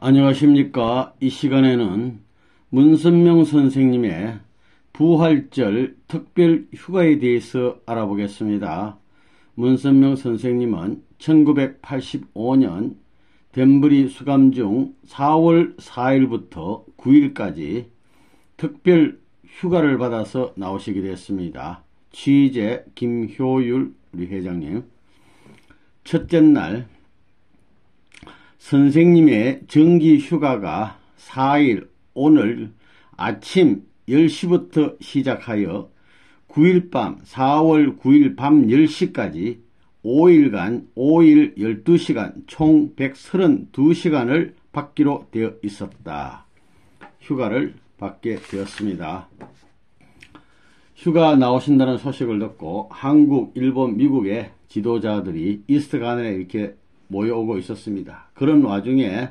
안녕하십니까. 이 시간에는 문선명 선생님의 부활절 특별 휴가에 대해서 알아보겠습니다. 문선명 선생님은 1985년 덴버리 수감 중 4월 4일부터 9일까지 특별 휴가를 받아서 나오시게 됐습니다. 취재 김효율 우리 회장님. 첫째 날 선생님의 정기 휴가가 4일 오늘 아침 10시부터 시작하여 9일 밤 4월 9일 밤 10시까지 5일간 5일 12시간 총 132시간을 받기로 되어 있었다. 휴가를 받게 되었습니다. 휴가 나오신다는 소식을 듣고 한국, 일본, 미국의 지도자들이 이스트 가든에 이렇게 모여오고 있었습니다. 그런 와중에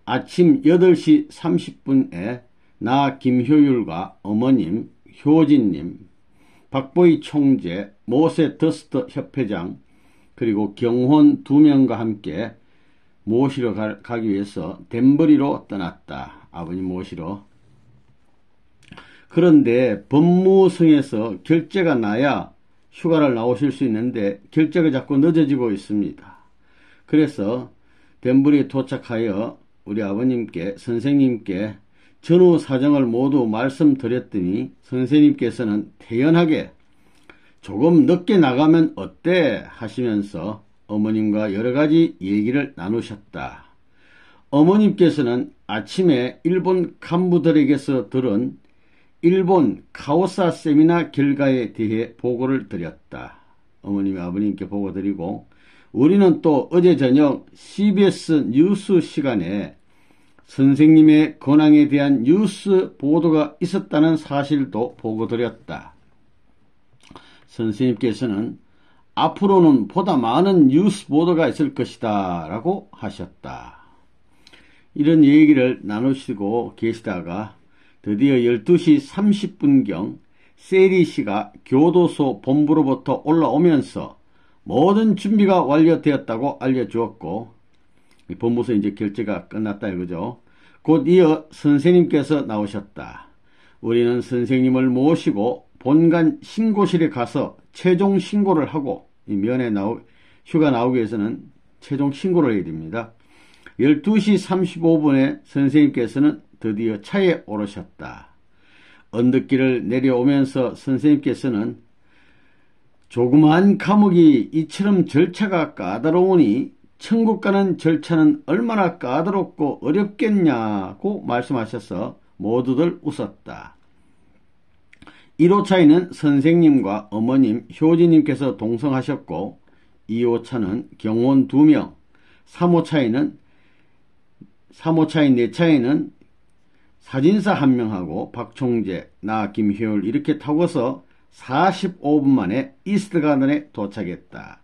아침 8시 30분에 나 김효율과 어머님, 효진님, 박보희 총재, 모세 더스트 협회장, 그리고 경혼 2명과 함께 모시러 가기 위해서 덴버리로 떠났다. 아버님 모시러. 그런데 법무성에서 결재가 나야 휴가를 나오실 수 있는데 결재가 자꾸 늦어지고 있습니다. 그래서 덴버리에 도착하여 우리 아버님께 선생님께 전후 사정을 모두 말씀드렸더니 선생님께서는 태연하게 조금 늦게 나가면 어때 하시면서 어머님과 여러가지 얘기를 나누셨다. 어머님께서는 아침에 일본 간부들에게서 들은 일본 카오사 세미나 결과에 대해 보고를 드렸다. 어머님이 아버님께 보고 드리고 우리는 또 어제 저녁 CBS 뉴스 시간에 선생님의 근황에 대한 뉴스 보도가 있었다는 사실도 보고 드렸다. 선생님께서는 앞으로는 보다 많은 뉴스 보도가 있을 것이다 라고 하셨다. 이런 얘기를 나누시고 계시다가 드디어 12시 30분경 세리 씨가 교도소 본부로부터 올라오면서 모든 준비가 완료되었다고 알려주었고 본부서 이제 결제가 끝났다 이거죠. 곧 이어 선생님께서 나오셨다. 우리는 선생님을 모시고 본관 신고실에 가서 최종 신고를 하고 면회 휴가 나오기 위해서는 최종 신고를 해야 됩니다. 12시 35분에 선생님께서는 드디어 차에 오르셨다. 언덕길을 내려오면서 선생님께서는 조그마한 감옥이 이처럼 절차가 까다로우니 천국 가는 절차는 얼마나 까다롭고 어렵겠냐고 말씀하셔서 모두들 웃었다. 1호차에는 선생님과 어머님 효진님께서 동성하셨고 2호차는 경혼 2명, 3호차인 4차에는 사진사 1명하고 박총재, 나 김효율 이렇게 타고서 45분 만에 이스트 가든에 도착했다.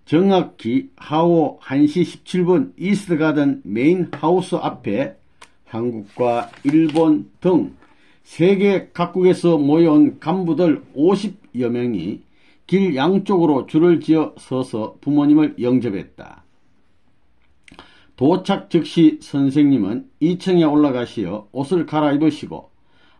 정확히 하오 1시 17분 이스트 가든 메인 하우스 앞에 한국과 일본 등 세계 각국에서 모여온 간부들 50여 명이 길 양쪽으로 줄을 지어 서서 부모님을 영접했다. 도착 즉시 선생님은 2층에 올라가시어 옷을 갈아입으시고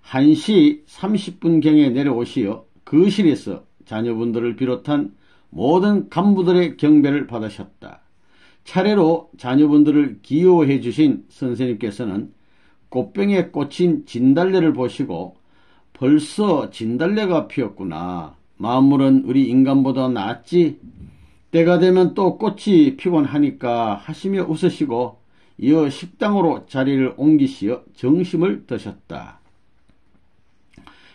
1시 30분경에 내려오시어 거실에서 자녀분들을 비롯한 모든 간부들의 경배를 받으셨다. 차례로 자녀분들을 기호해 주신 선생님께서는 꽃병에 꽂힌 진달래를 보시고 벌써 진달래가 피었구나. 만물은 우리 인간보다 낫지. 때가 되면 또 꽃이 피곤 하니까 하시며 웃으시고 이어 식당으로 자리를 옮기시어 점심을 드셨다.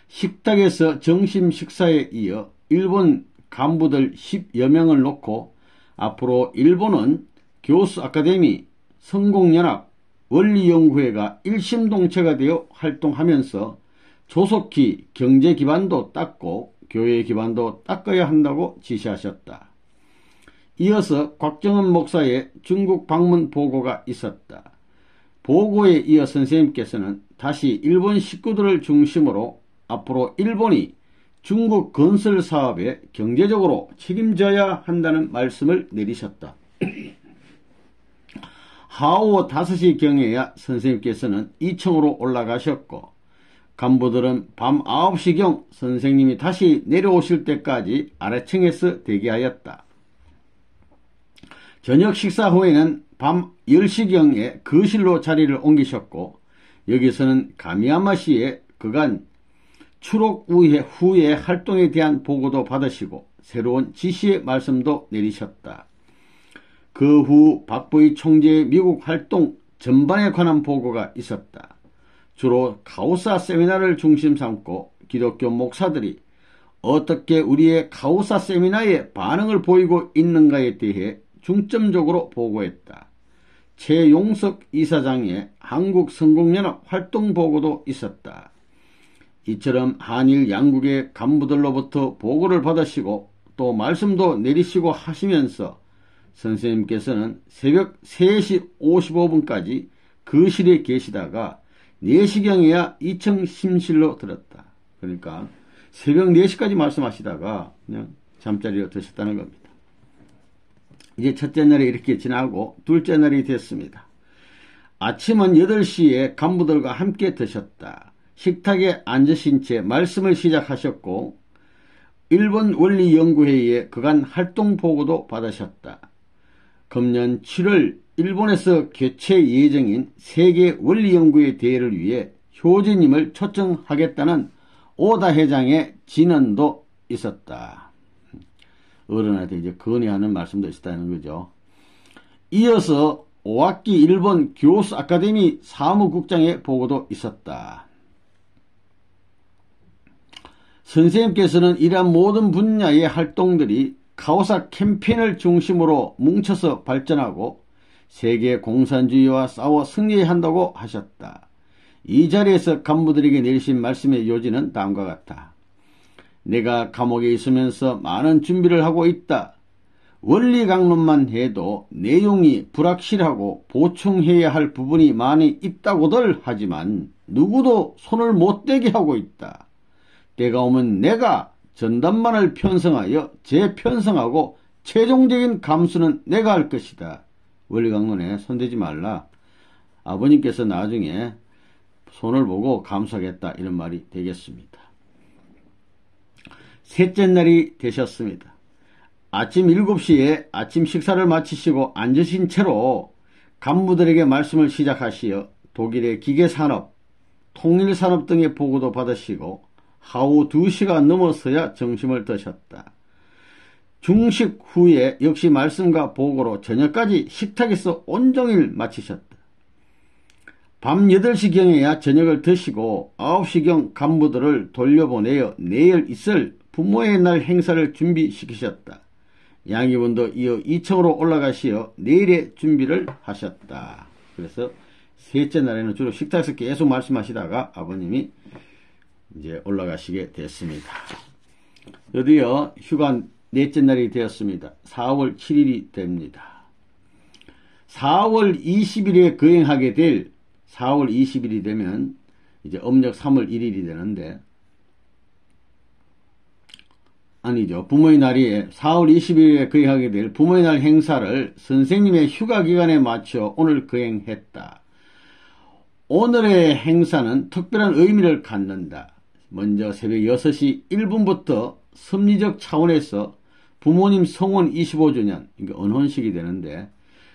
식탁에서 점심 식사에 이어 일본 간부들 10여 명을 놓고 앞으로 일본은 교수 아카데미, 성공연합, 원리연구회가 일심동체가 되어 활동하면서 조속히 경제 기반도 닦고 교회 기반도 닦아야 한다고 지시하셨다. 이어서 곽정은 목사의 중국 방문 보고가 있었다. 보고에 이어 선생님께서는 다시 일본 식구들을 중심으로 앞으로 일본이 중국 건설 사업에 경제적으로 책임져야 한다는 말씀을 내리셨다. 하오 5시경에야 선생님께서는 2층으로 올라가셨고 간부들은 밤 9시경 선생님이 다시 내려오실 때까지 아래층에서 대기하였다. 저녁 식사 후에는 밤 10시경에 거실로 자리를 옮기셨고 여기서는 가미야마시의 그간 추록 후의 활동에 대한 보고도 받으시고 새로운 지시의 말씀도 내리셨다. 그 후 박보이 총재의 미국 활동 전반에 관한 보고가 있었다. 주로 카우사 세미나를 중심 삼고 기독교 목사들이 어떻게 우리의 카우사 세미나에 반응을 보이고 있는가에 대해 중점적으로 보고했다. 최용석 이사장의 한국성공연합 활동 보고도 있었다. 이처럼 한일 양국의 간부들로부터 보고를 받으시고 또 말씀도 내리시고 하시면서 선생님께서는 새벽 3시 55분까지 거실에 계시다가 4시경에야 2층 심실로 들었다. 그러니까 새벽 4시까지 말씀하시다가 그냥 잠자리에 드셨다는 겁니다. 이제 첫째 날이 이렇게 지나고 둘째 날이 됐습니다. 아침은 8시에 간부들과 함께 드셨다. 식탁에 앉으신 채 말씀을 시작하셨고 일본 원리연구회의에 그간 활동보고도 받으셨다. 금년 7월 일본에서 개최 예정인 세계 원리연구회 대회를 위해 효재님을 초청하겠다는 오다 회장의 진언도 있었다. 어른한테 이제 건의하는 말씀도 있었다는 거죠. 이어서 오학기 일본 교수 아카데미 사무국장의 보고도 있었다. 선생님께서는 이러한 모든 분야의 활동들이 카오사 캠페인을 중심으로 뭉쳐서 발전하고 세계 공산주의와 싸워 승리해야 한다고 하셨다. 이 자리에서 간부들에게 내리신 말씀의 요지는 다음과 같다. 내가 감옥에 있으면서 많은 준비를 하고 있다. 원리 강론만 해도 내용이 불확실하고 보충해야 할 부분이 많이 있다고들 하지만 누구도 손을 못 대게 하고 있다. 때가 오면 내가 전담만을 편성하여 재편성하고 최종적인 감수는 내가 할 것이다. 원리강론에 손대지 말라. 아버님께서 나중에 손을 보고 감수하겠다. 이런 말이 되겠습니다. 셋째 날이 되셨습니다. 아침 7시에 아침 식사를 마치시고 앉으신 채로 간부들에게 말씀을 시작하시어 독일의 기계산업, 통일산업 등의 보고도 받으시고 하루 2시가 넘어서야 점심을 드셨다. 중식 후에 역시 말씀과 보고로 저녁까지 식탁에서 온종일 마치셨다. 밤 8시경에야 저녁을 드시고 9시경 간부들을 돌려보내어 내일 있을 부모의 날 행사를 준비시키셨다. 양이분도 이어 2층으로 올라가시어 내일의 준비를 하셨다. 그래서 셋째 날에는 주로 식탁에서 계속 말씀하시다가 아버님이 이제 올라가시게 됐습니다. 드디어 휴가 넷째 날이 되었습니다. 4월 7일이 됩니다. 4월 20일에 거행하게 될 4월 20일이 되면 이제 음력 3월 1일이 되는데 아니죠. 부모의 날이 4월 20일에 거행하게 될 부모의 날 행사를 선생님의 휴가 기간에 맞춰 오늘 거행했다. 오늘의 행사는 특별한 의미를 갖는다. 먼저 새벽 6시 1분부터 섭리적 차원에서 부모님 성혼 25주년, 이게 언혼식이 되는데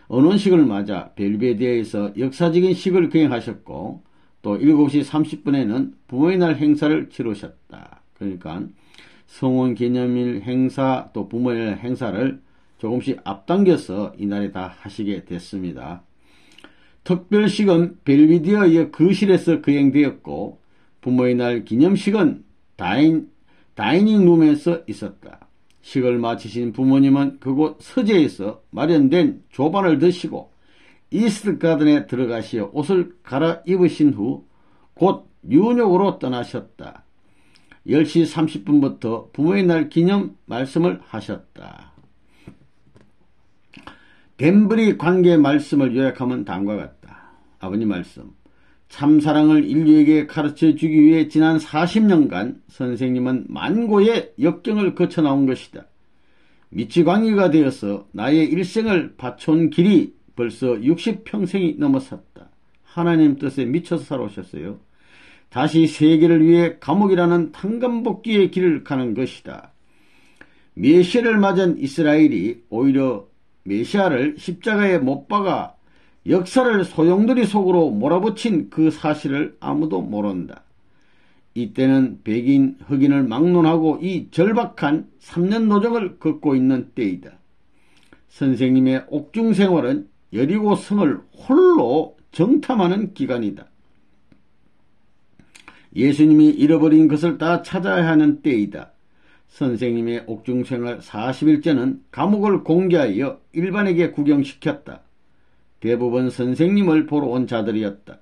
언혼식을 맞아 벨베데에서 역사적인 식을 거행하셨고 또 7시 30분에는 부모의 날 행사를 치르셨다. 그러니까 성혼 기념일 행사 또 부모의 날 행사를 조금씩 앞당겨서 이날에 다 하시게 됐습니다. 특별식은 벨비디어의 거실에서 거행되었고 부모의 날 기념식은 다이닝룸에서 있었다. 식을 마치신 부모님은 그곳 서재에서 마련된 조반을 드시고 이스트 가든에 들어가시어 옷을 갈아입으신 후 곧 뉴욕으로 떠나셨다. 10시 30분부터 부모의 날 기념 말씀을 하셨다. 덴브리 관계 말씀을 요약하면 다음과 같다. 아버님 말씀. 참사랑을 인류에게 가르쳐주기 위해 지난 40년간 선생님은 만고의 역경을 거쳐 나온 것이다. 미치광이가 되어서 나의 일생을 바쳐온 길이 벌써 60평생이 넘어섰다. 하나님 뜻에 미쳐서 살아오셨어요. 다시 세계를 위해 감옥이라는 탄감복귀의 길을 가는 것이다. 메시아를 맞은 이스라엘이 오히려 메시아를 십자가에 못 박아 역사를 소용돌이 속으로 몰아붙인 그 사실을 아무도 모른다. 이때는 백인, 흑인을 막론하고 이 절박한 3년 노정을 걷고 있는 때이다. 선생님의 옥중 생활은 여리고 성을 홀로 정탐하는 기간이다. 예수님이 잃어버린 것을 다 찾아야 하는 때이다. 선생님의 옥중 생활 40일째는 감옥을 공개하여 일반에게 구경시켰다. 대부분 선생님을 보러 온 자들이었다.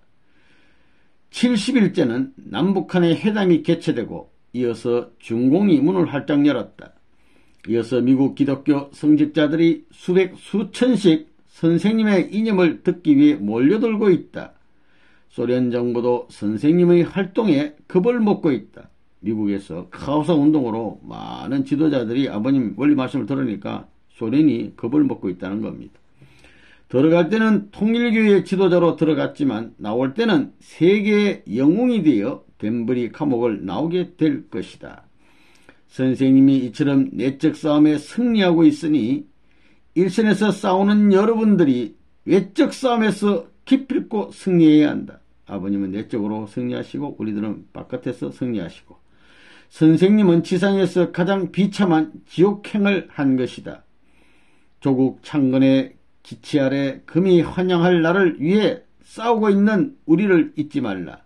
70일째는 남북한의 회담이 개최되고 이어서 중공이 문을 활짝 열었다. 이어서 미국 기독교 성직자들이 수백 수천씩 선생님의 이념을 듣기 위해 몰려들고 있다. 소련 정부도 선생님의 활동에 겁을 먹고 있다. 미국에서 카오사 운동으로 많은 지도자들이 아버님 원리 말씀을 들으니까 소련이 겁을 먹고 있다는 겁니다. 들어갈 때는 통일교의 지도자로 들어갔지만 나올 때는 세계의 영웅이 되어 덴버리 감옥을 나오게 될 것이다. 선생님이 이처럼 내적 싸움에 승리하고 있으니 일선에서 싸우는 여러분들이 외적 싸움에서 기필코 승리해야 한다. 아버님은 내적으로 승리하시고 우리들은 바깥에서 승리하시고 선생님은 지상에서 가장 비참한 지옥행을 한 것이다. 조국 창건의 기치 아래 금이 환영할 날을 위해 싸우고 있는 우리를 잊지 말라.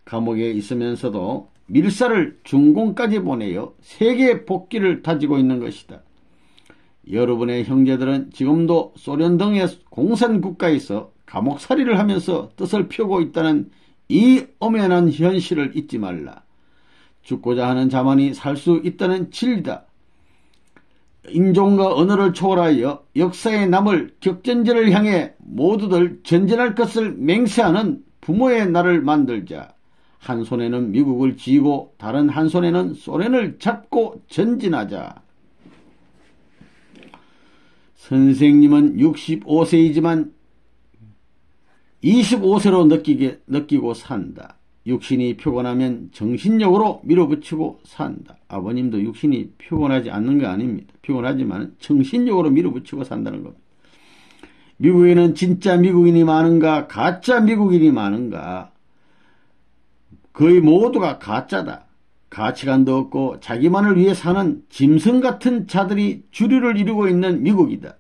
감옥에 있으면서도 밀사를 중공까지 보내어 세계 복귀를 다지고 있는 것이다. 여러분의 형제들은 지금도 소련 등의 공산국가에서 감옥살이를 하면서 뜻을 펴고 있다는 이 엄연한 현실을 잊지 말라. 죽고자 하는 자만이 살 수 있다는 진리다. 인종과 언어를 초월하여 역사에 남을 격전지를 향해 모두들 전진할 것을 맹세하는 부모의 날을 만들자. 한 손에는 미국을 쥐고 다른 한 손에는 소련을 잡고 전진하자. 선생님은 65세이지만 25세로 느끼고 산다. 육신이 피곤하면 정신력으로 밀어붙이고 산다. 아버님도 육신이 피곤하지 않는 거 아닙니다. 피곤하지만 정신력으로 밀어붙이고 산다는 겁니다. 미국에는 진짜 미국인이 많은가 가짜 미국인이 많은가? 거의 모두가 가짜다. 가치관도 없고 자기만을 위해 사는 짐승 같은 자들이 주류를 이루고 있는 미국이다.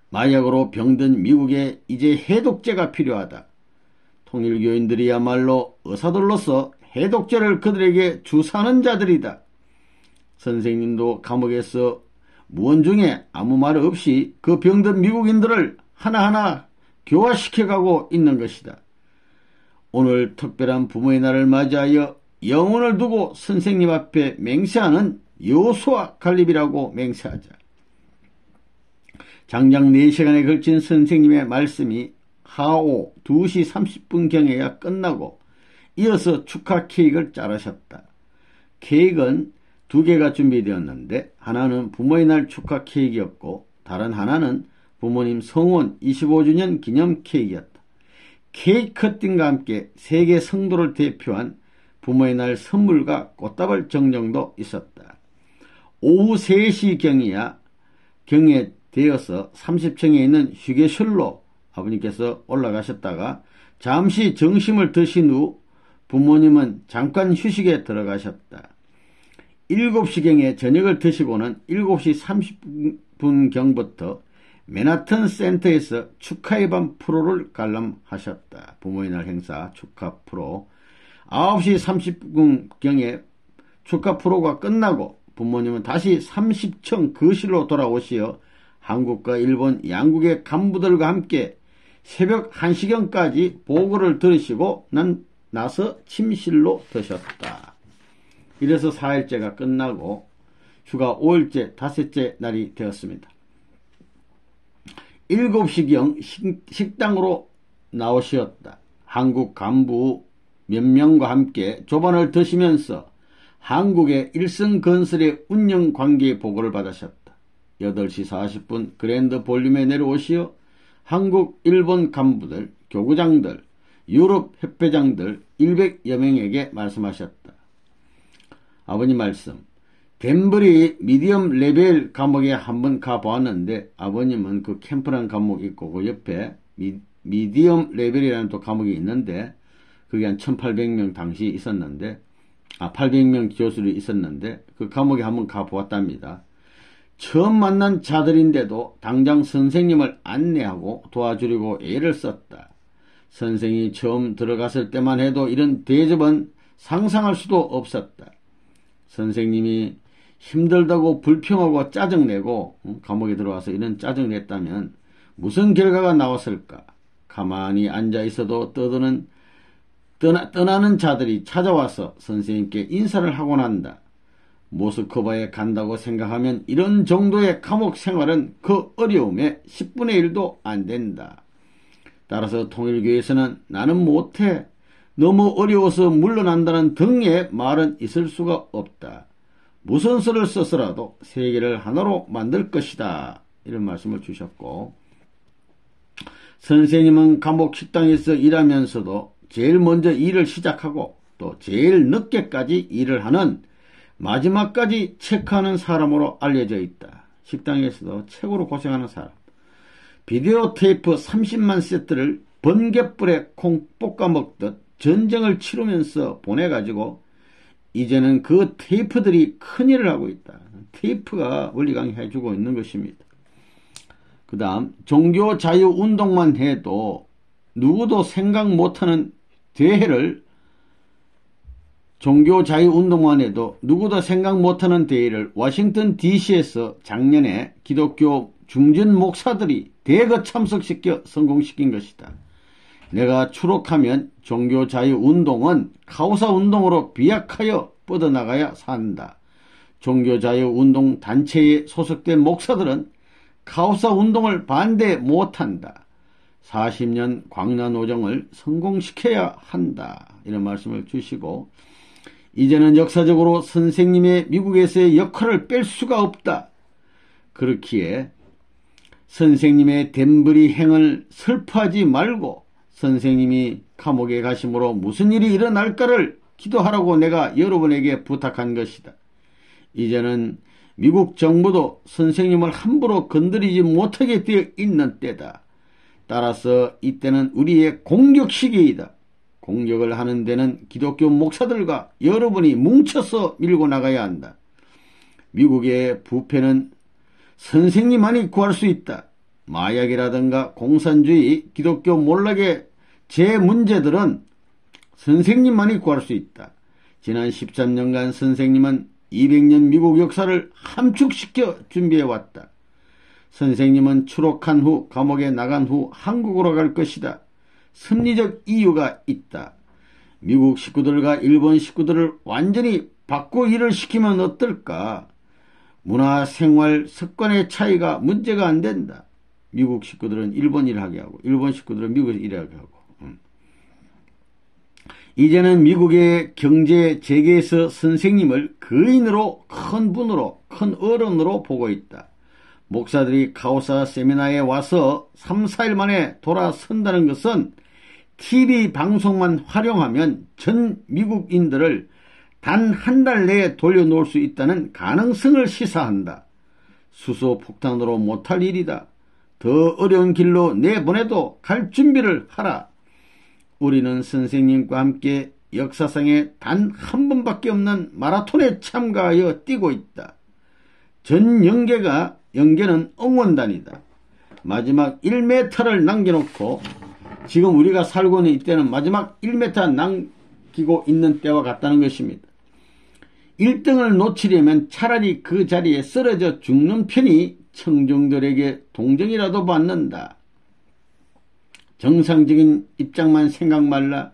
마약으로 병든 미국에 이제 해독제가 필요하다. 통일교인들이야말로 의사들로서 해독제를 그들에게 주사하는 자들이다. 선생님도 감옥에서 무언 중에 아무 말 없이 그 병든 미국인들을 하나하나 교화시켜가고 있는 것이다. 오늘 특별한 부모의 날을 맞이하여 영혼을 두고 선생님 앞에 맹세하는 여호수아 갈렙이라고 맹세하자. 장장 4시간에 걸친 선생님의 말씀이 하오 2시 30분경에야 끝나고 이어서 축하 케이크를 자르셨다. 케이크는 2개가 준비되었는데 하나는 부모의 날 축하 케이크였고 다른 하나는 부모님 성혼 25주년 기념 케이크였다. 케이크 커팅과 함께 세계 성도를 대표한 부모의 날 선물과 꽃다발 정정도 있었다. 오후 3시 경에 되어서 30층에 있는 휴게실로 아버님께서 올라가셨다가 잠시 점심을 드신 후 부모님은 잠깐 휴식에 들어가셨다. 7시경에 저녁을 드시고는 7시 30분경부터 맨하튼 센터에서 축하의 밤 프로를 관람하셨다. 부모의 날 행사 축하 프로. 9시 30분경에 축하 프로가 끝나고 부모님은 다시 30층 거실로 돌아오시어 한국과 일본 양국의 간부들과 함께 새벽 1시경까지 보고를 들으시고 나서 침실로 드셨다. 이래서 4일째가 끝나고 휴가 5일째 5째 날이 되었습니다. 7시경 식당으로 나오셨다. 한국 간부 몇 명과 함께 조반을 드시면서 한국의 일성건설의 운영관계 보고를 받으셨다. 8시 40분 그랜드 볼륨에 내려오시어 한국, 일본 간부들, 교구장들, 유럽 협회장들 100여 명에게 말씀하셨다. 아버님 말씀. 덴버리 미디엄 레벨 감옥에 한번 가보았는데 아버님은 그 캠프라는 감옥이 있고 그 옆에 미디엄 레벨이라는 또 감옥이 있는데 그게 한 1800명 당시 있었는데 800명 교수들이 있었는데 그 감옥에 한번 가보았답니다. 처음 만난 자들인데도 당장 선생님을 안내하고 도와주려고 애를 썼다. 선생이 처음 들어갔을 때만 해도 이런 대접은 상상할 수도 없었다. 선생님이 힘들다고 불평하고 짜증내고 감옥에 들어와서 이런 짜증냈다면 무슨 결과가 나왔을까? 가만히 앉아있어도 떠나는 자들이 찾아와서 선생님께 인사를 하곤 한다. 모스크바에 간다고 생각하면 이런 정도의 감옥 생활은 그 어려움에 10분의 1도 안 된다. 따라서 통일교에서는 나는 못해, 너무 어려워서 물러난다는 등의 말은 있을 수가 없다. 무슨 수를 써서라도 세계를 하나로 만들 것이다. 이런 말씀을 주셨고, 선생님은 감옥 식당에서 일하면서도 제일 먼저 일을 시작하고 또 제일 늦게까지 일을 하는 마지막까지 체크하는 사람으로 알려져 있다. 식당에서도 최고로 고생하는 사람. 비디오 테이프 30만 세트를 번갯불에 콩 볶아 먹듯 전쟁을 치르면서 보내가지고 이제는 그 테이프들이 큰일을 하고 있다. 테이프가 원리 강의해주고 있는 것입니다. 그 다음 종교자유운동만 해도 누구도 생각 못하는 대회를 종교자유운동만 해도 누구도 생각 못하는 대회를 워싱턴 DC에서 작년에 기독교 중진 목사들이 대거 참석시켜 성공시킨 것이다. 내가 추록하면 종교자유운동은 카오사운동으로 비약하여 뻗어나가야 산다. 종교자유운동 단체에 소속된 목사들은 카오사운동을 반대 못한다. 40년 광란오정을 성공시켜야 한다. 이런 말씀을 주시고 이제는 역사적으로 선생님의 미국에서의 역할을 뺄 수가 없다. 그렇기에 선생님의 덴버리 행을 슬퍼하지 말고 선생님이 감옥에 가심으로 무슨 일이 일어날까를 기도하라고 내가 여러분에게 부탁한 것이다. 이제는 미국 정부도 선생님을 함부로 건드리지 못하게 되어 있는 때다. 따라서 이때는 우리의 공격 시기이다. 공격을 하는 데는 기독교 목사들과 여러분이 뭉쳐서 밀고 나가야 한다. 미국의 부패는 선생님만이 구할 수 있다. 마약이라든가 공산주의, 기독교 몰락의 제 문제들은 선생님만이 구할 수 있다. 지난 13년간 선생님은 200년 미국 역사를 함축시켜 준비해왔다. 선생님은 추록한 후 감옥에 나간 후 한국으로 갈 것이다. 섭리적 이유가 있다. 미국 식구들과 일본 식구들을 완전히 바꿔 일을 시키면 어떨까? 문화, 생활, 습관의 차이가 문제가 안 된다. 미국 식구들은 일본 일을 하게 하고 일본 식구들은 미국에서 일하게 하고 이제는 미국의 경제 재계에서 선생님을 거인으로 큰 분으로 큰 어른으로 보고 있다. 목사들이 카오사 세미나에 와서 3, 4일 만에 돌아선다는 것은 TV 방송만 활용하면 전 미국인들을 단 한 달 내에 돌려놓을 수 있다는 가능성을 시사한다. 수소폭탄으로 못할 일이다. 더 어려운 길로 내보내도 갈 준비를 하라. 우리는 선생님과 함께 역사상에 단 한 번밖에 없는 마라톤에 참가하여 뛰고 있다. 전 연계는 응원단이다. 마지막 1m를 남겨놓고 지금 우리가 살고 있는 이때는 마지막 1m 남기고 있는 때와 같다는 것입니다. 1등을 놓치려면 차라리 그 자리에 쓰러져 죽는 편이 청중들에게 동정이라도 받는다. 정상적인 입장만 생각 말라.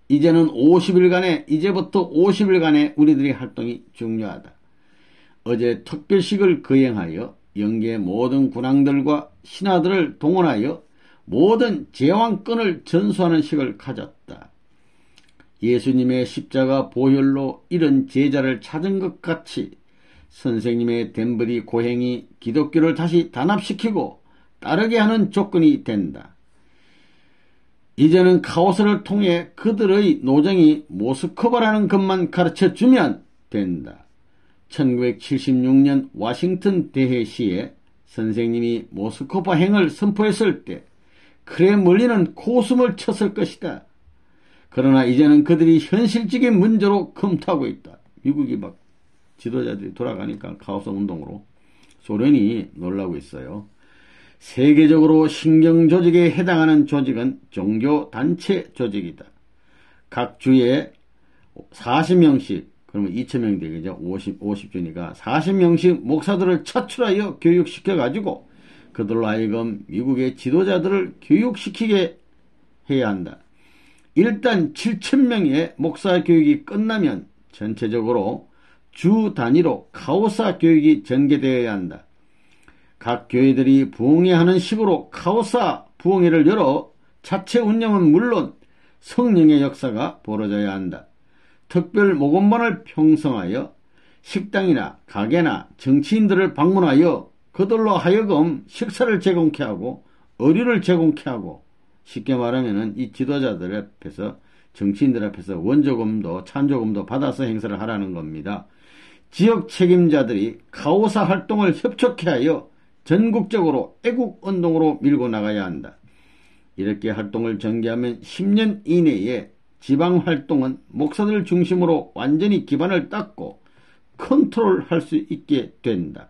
이제부터 50일간의 우리들의 활동이 중요하다. 어제 특별식을 거행하여 영계 모든 군왕들과 신하들을 동원하여 모든 제왕권을 전수하는 식을 가졌다. 예수님의 십자가 보혈로 이런 제자를 찾은 것 같이 선생님의 덴버리 고행이 기독교를 다시 단합시키고 따르게 하는 조건이 된다. 이제는 카오스를 통해 그들의 노정이 모스크바라는 것만 가르쳐주면 된다. 1976년 워싱턴 대회 시에 선생님이 모스크바 행을 선포했을 때 크레물린은 코웃음을 쳤을 것이다. 그러나 이제는 그들이 현실적인 문제로 검토하고 있다. 미국이 막 지도자들이 돌아가니까 카오스 운동으로 소련이 놀라고 있어요. 세계적으로 신경조직에 해당하는 조직은 종교단체 조직이다. 각 주에 40명씩, 그러면 2000명 되겠죠. 50주니까 40명씩 목사들을 차출하여 교육시켜가지고 그들로 하여금 미국의 지도자들을 교육시키게 해야 한다. 일단 7000명의 목사 교육이 끝나면 전체적으로 주 단위로 카오사 교육이 전개되어야 한다. 각 교회들이 부흥회하는 식으로 카오사 부흥회를 열어 자체 운영은 물론 성령의 역사가 벌어져야 한다. 특별 모금반을 형성하여 식당이나 가게나 정치인들을 방문하여 그들로 하여금 식사를 제공케 하고 의류를 제공케 하고, 쉽게 말하면 이 지도자들 앞에서, 정치인들 앞에서 원조금도 찬조금도 받아서 행사를 하라는 겁니다. 지역 책임자들이 카오사 활동을 협력해 하여 전국적으로 애국운동으로 밀고 나가야 한다. 이렇게 활동을 전개하면 10년 이내에 지방활동은 목사들 중심으로 완전히 기반을 닦고 컨트롤할 수 있게 된다.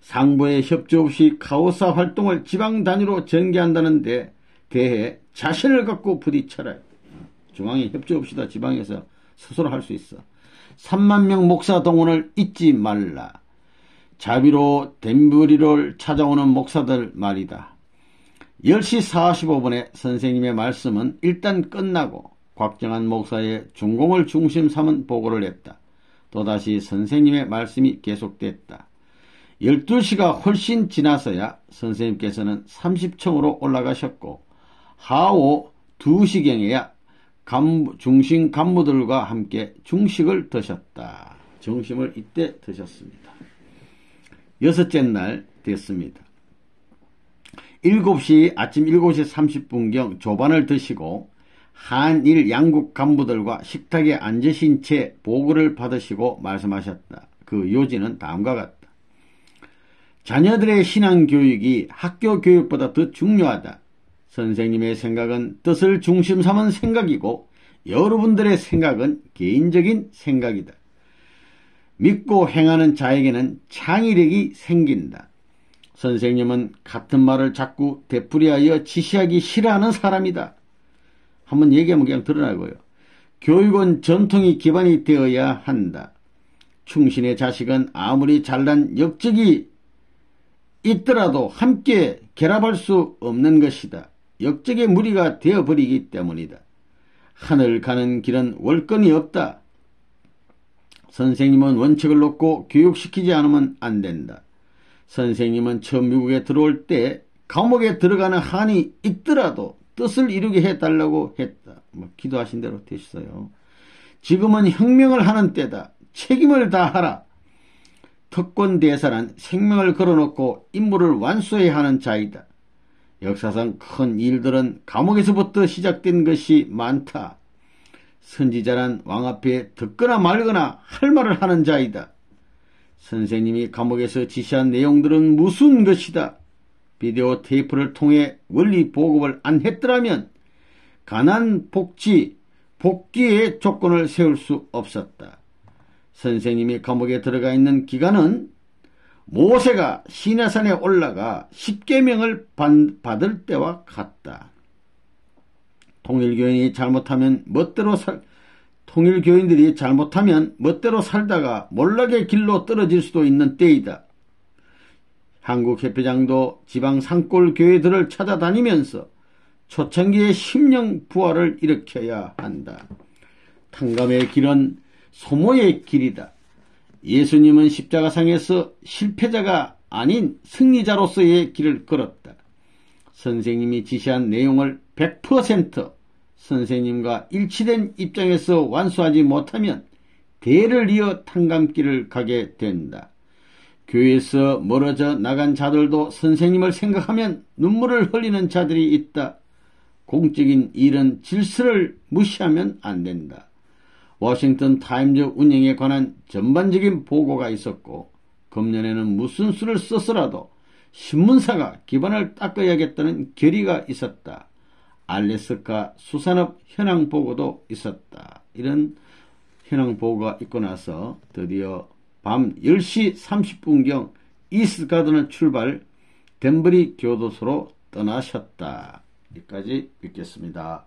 상부의 협조 없이 카오사 활동을 지방 단위로 전개한다는 데 대해 자신을 갖고 부딪혀라. 중앙에 협조 없이 다 지방에서 스스로 할 수 있어. 3만 명 목사 동원을 잊지 말라. 자비로 덴브리를 찾아오는 목사들 말이다. 10시 45분에 선생님의 말씀은 일단 끝나고 곽정한 목사의 중공을 중심 삼은 보고를 했다. 또다시 선생님의 말씀이 계속됐다. 12시가 훨씬 지나서야 선생님께서는 30층으로 올라가셨고 하오 2시경에야 중심 간부들과 함께 중식을 드셨다. 점심을 이때 드셨습니다. 6째 날 됐습니다. 아침 7시 30분경 조반을 드시고 한일 양국 간부들과 식탁에 앉으신 채 보고를 받으시고 말씀하셨다. 그 요지는 다음과 같다. 자녀들의 신앙교육이 학교 교육보다 더 중요하다. 선생님의 생각은 뜻을 중심 삼은 생각이고 여러분들의 생각은 개인적인 생각이다. 믿고 행하는 자에게는 창의력이 생긴다. 선생님은 같은 말을 자꾸 되풀이하여 지시하기 싫어하는 사람이다. 한번 얘기하면 그냥 드러나고요. 교육은 전통이 기반이 되어야 한다. 충신의 자식은 아무리 잘난 역적이 있더라도 함께 결합할 수 없는 것이다. 역적의 무리가 되어버리기 때문이다. 하늘 가는 길은 월권이 없다. 선생님은 원칙을 놓고 교육시키지 않으면 안 된다. 선생님은 처음 미국에 들어올 때 감옥에 들어가는 한이 있더라도 뜻을 이루게 해달라고 했다. 기도하신 대로 되셨어요. 지금은 혁명을 하는 때다. 책임을 다하라. 특권대사란 생명을 걸어놓고 임무를 완수해야 하는 자이다. 역사상 큰 일들은 감옥에서부터 시작된 것이 많다. 선지자란 왕 앞에 듣거나 말거나 할 말을 하는 자이다. 선생님이 감옥에서 지시한 내용들은 무슨 것이다. 비디오 테이프를 통해 원리 보급을 안 했더라면 가난 복귀의 조건을 세울 수 없었다. 선생님이 감옥에 들어가 있는 기간은 모세가 시내산에 올라가 십계명을 받을 때와 같다. 통일교인들이 잘못하면 멋대로 살다가 몰락의 길로 떨어질 수도 있는 때이다. 한국협회장도 지방 산골 교회들을 찾아다니면서 초창기의 심령 부활을 일으켜야 한다. 탕감의 길은 소모의 길이다. 예수님은 십자가상에서 실패자가 아닌 승리자로서의 길을 걸었다. 선생님이 지시한 내용을 100% 선생님과 일치된 입장에서 완수하지 못하면 대를 이어 탕감길을 가게 된다. 교회에서 멀어져 나간 자들도 선생님을 생각하면 눈물을 흘리는 자들이 있다. 공적인 일은 질서를 무시하면 안 된다. 워싱턴 타임즈 운영에 관한 전반적인 보고가 있었고 금년에는 무슨 수를 써서라도 신문사가 기반을 닦아야겠다는 결의가 있었다. 알래스카 수산업 현황 보고도 있었다. 이런 현황 보고가 있고 나서 드디어 밤 10시 30분경 이스트가든을 출발 덴버리 교도소로 떠나셨다. 여기까지 읽겠습니다.